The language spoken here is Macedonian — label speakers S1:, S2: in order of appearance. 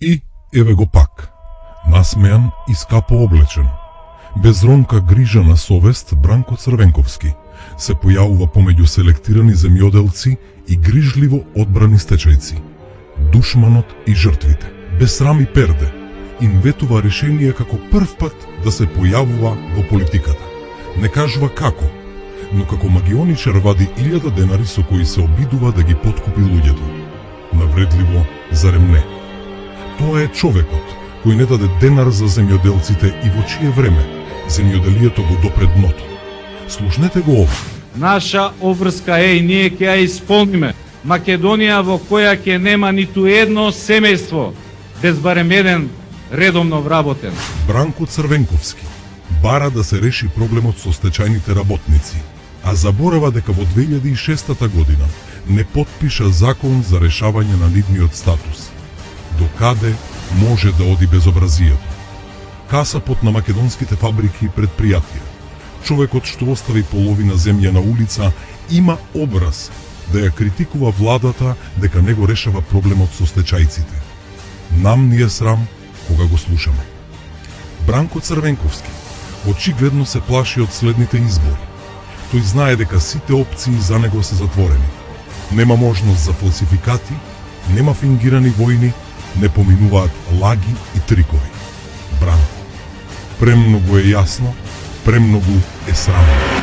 S1: И еве го пак, насмејан и скапо облечен, без ромка грижа на совест, Бранко Црвенковски се појавува помеѓу селектирани земјоделци и грижливо одбрани стечајци, душманот и жртвите. Без срам и перде, им ветува решение како прв пат да се појавува во политиката. Не кажува како, но како магионичар вади 1000 денари со кои се обидува да ги подкупи луѓето. Навредливо, зарем не? Тоа е човекот кој не даде денар за земјоделците и во чие време земјоделието го допре дното. Слушнете го ова.
S2: Наша обврска е и ние ќе ја исполниме. Македонија во која ќе нема ниту едно семејство без барем еден редовно вработен.
S1: Бранко Црвенковски бара да се реши проблемот со стечајните работници, а заборава дека во 2006 година не потпиша закон за решавање на нивниот статус. Докаде може да оди безобразието? Касапот на македонските фабрики и предпријатија, човекот што остави половина земја на улица, има образ да ја критикува владата дека не го решава проблемот со стечајците. Нам ни е срам кога го слушаме. Бранко Црвенковски очигледно се плаши од следните избори. Тој знае дека сите опции за него се затворени. Нема можност за фалсификати, нема фингирани војни, не поминуваат лаги и трикови. Бранко, премногу е јасно, премногу е срамно.